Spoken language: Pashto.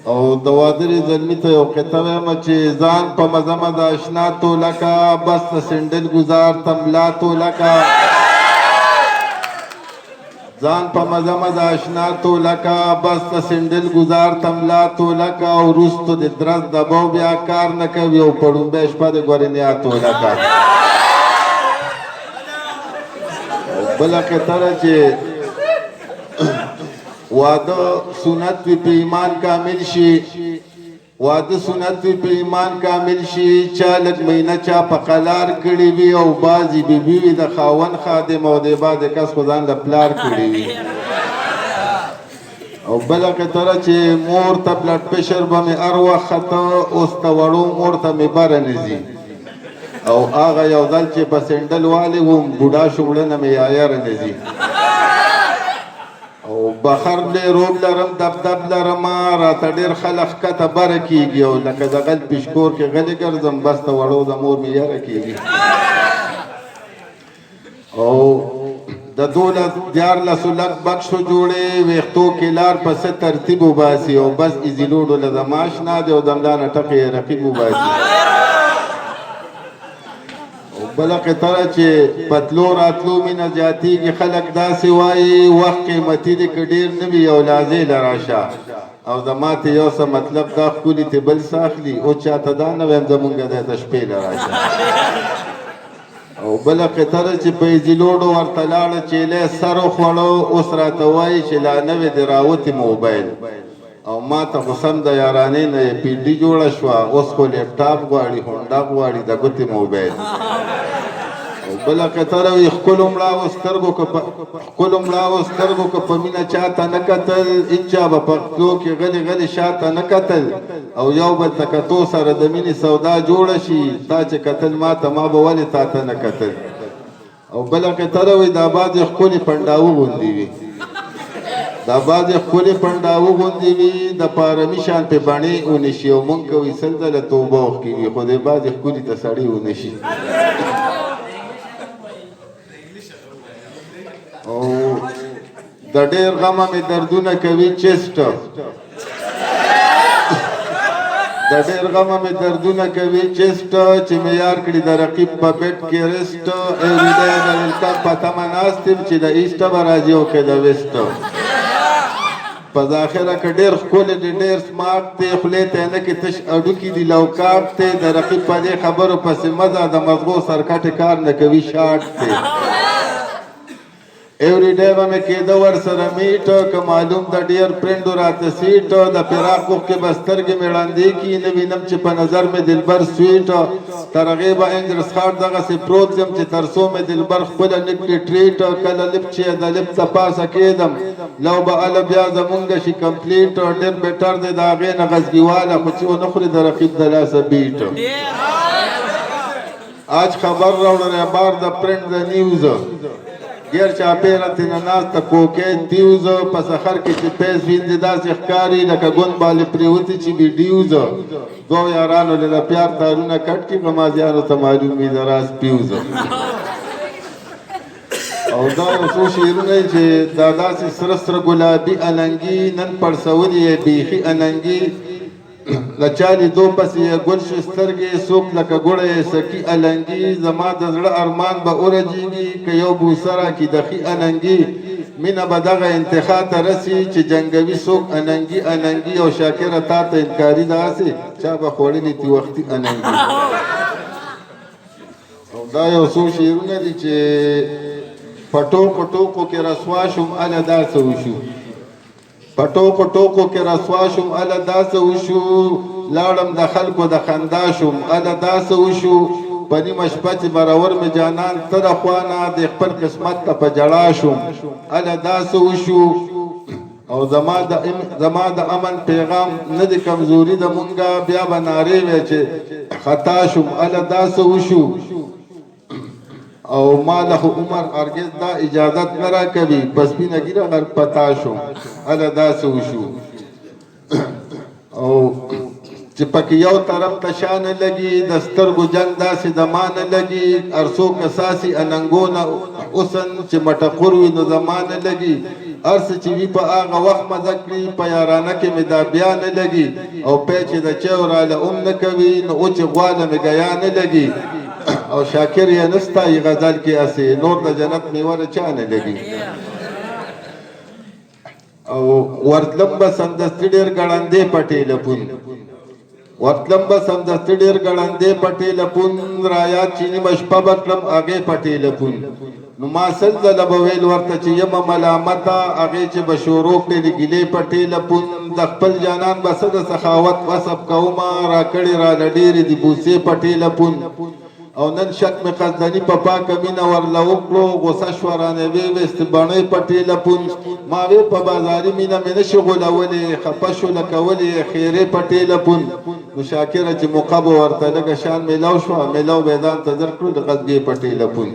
او د وادرې زلمي ته یو قطعه وایم چې ځان په مزه مزه اشنا تولکه بس د سنډل ګزار تملا تولکه ځان په مزه مزه اشنا تولکه بس د سنډل ګزار تملا تولکه او وروستو د درز دباو بیا کار نه کوي او په ړومبۍ شپه د ګورنیا تولکه بله قطعه چې واده سنت وی په ایمان کامل شي واده سنت وی په ایمان کامل شي چا لږ مهینه چا په قلار کړي وي او بعضې بیبي وي د خاوند خادم او د بعضې کس خو ځان له پلار کړي وي او بله قطره چې مور ته بلډ پرشر به مې هر وخت خته اوس د وړو مور ته مې بره نه ځي او هغه یو ځل چې په سنډل والی وم بوډا شو مړه نه مې یایره نه ځي او بخر لی روب لرم دبدب لرم راته ډېر خلک ښکته بره کېږي او لکه د غل پشکور کې غلې ګرځم بس د وړو د مور مې یره کېږي او د 12 لک بکشو جوړې ویښتو کې لار پسې ترتیب وباسي او بس ایزیلوډو له د ماشنا دی او د ملا نه ټقې رقیب وباسي بله قطره چې پتلو راتلو مینه زیاتېږي خلک داسې وایي وخت قیمتي دی که ډېر نه وي او لازې له راشه او زما ته یو څه مطلب دا ښکلي ته بل څه اخلي او چاته دا نه وایم زمونږ دی د شپې له راشه او بله قطره چې په ایزیلوډو ورته لاړه چیلی سر وخوړو اوس راته وایي چې لا نوې دې راوتې موبایل او ما ته خو سم د یارانې نه یې پی ډي جوړه شوه اوس خو لیپټاپ غواړي هونډا غواړي د ګوتې موبایل او بله قطره وي ښکلو مړاوو سترګو که په مینه چاته نه کتل هېچا به په خولو کې غلې غلې شاته نه کتل او یو بل ته کتو سره د مینې سودا جوړه شي تا چې کتل ما ته ما به ولې تا ته نه کتل او بله قطره وي دا بعضې ښکلې پنډاوه غوندې وي دا بعضې ښکلې پنډاوه غوندې وي د پارمي شان پې بڼې ونشي او مونږ کوي سل ځله توبه وښکېږي خو دې بعضې ښکلي ته سړی ونشي او د ډېر غمه مې دردونه کوي چیسټ د ډېر غمه مې دردونه کوي چیسټ چې مې یار کړي د رقیب په بیټ کې ریسټ ایوریډی د ویلکم په تمه ناست یم چې د ایسټه به راځي او که د ویسټ په ظاهره که ډېر ښکلی دی ډېر سمارټ دی خولې ته یې نه کې تش اډوکي دي لوکاټ دی د رقیب په دې خبرو پسې مزه د مغزو سرکټې کار نه کوي شاټ دی ایوری ډے به مې کېده ورسره میټ که معلوم د ډیر پرنډو راته سیټ د فراق وخت کې به سترګې مې ړندې کي نه وینم چې په نظر مې دلبر سویټ تر هغې به انجرس خاټ دغسې پروت یم چې تر څو مې دلبر خپله نکړي ټریټ کله لپ چې د لپ څه پاسه کېدم لو به هله بیا زمونږ شي کمپلیټ ډېر بېټر دی د هغې نه غزګیواله خو چې ونه خوري د رقیب د لاسه بیټ آج خبر راوړی بار د پرنټ د نیوز ګیر چاپېره ترېنه ناسته کوکۍ تیوز په سخر کې چې پیس وینځي داسې ښکاري لکه ګوند بالې پرېوتې چې ویډیوز دوو یارانو له د پیار تارونه کټ کړي غمازیانو ته معلوم وي د راز پیوز او دا یو څو شعرونه چې دا داسې سره سره ګلابي اننګي نن پړسولي یې بیخي اننګي له چا لیدو پسې یې ګل شي سترګې څوک لکه ګوړه یې سکي النګي زما د زړه ارمان به ورجېږي که یو بوسه راکړي د ښي اننګي مینه به دغه انتخا ته رسي چې جنګوي څوک اننګي اننګي او شاکره تا ته انکاري داسې چا به خوړلي تي وختي اننګي او دا یو څو شعرونه دي چې په ټوکو ټوکو کې رسوا شوم هله داسې وشو په ټوکو ټوکو کې رسوا شوم هله داسې وشو لاړم د خلکو د خندا شوم هله داسې وشو په نیمه شپه چې برور مې جانان ته د خوانه د خپل قسمت ته په جړا شوم هله داسې وشو او زما د امن پیغام نه د کمزوري د مونږه بیا به نارې وی چې خطا شوم هله داسې وشو او ما له عمر هرګز دا اجازت نه راکوي په سپینه ږیره غر پتا شوم هله داسې وشو او چې پکې یو طرف ته شا نه لګي د سترګو جنګ داسې د ما نه لګي هر څوک اساسي اننګونه حسن چې مټقور وي نو زما نه لګي هر څه چې وي په هغه وخت مزه کړي په یارانه کې مې دا بیا نه لګي او پی چې د چیو راله نه کوي نو اوچې غواله مې ګیا نه لګي او شاکر یې نستایي غزل کې اسې نور د جنت میوه د چا نه لګي او ورتلم به سمدستي ډېر ګړندې پټې لپون ورتلم به سمدستي ډېر ګړندې پټې لپون رایات چې نیمه شپه به کړم هغې پټې لپون نو ما سل ځله به ویل ورته چې یمه ملامته هغې چې به شروع کړې د ګیلې پټې لپون د خپل جانان به څه د سخاوت وصف کومه راکړې راله ډېرې د بوسې پټې لپون او نن شک مې قصدني په پاکه مینه ورله وکړو غوسه شوه رانه ویې ویستې بڼۍ پټې لپون ما وی په بازاري مینه مې نشي غولولې خفه شو لکه ولې خیرې پټې لپون نو شاکره چې موقع به ورته لږه شان میلاو شوه میلاو به یې ځان ته در کړو د غزګې پټې لپون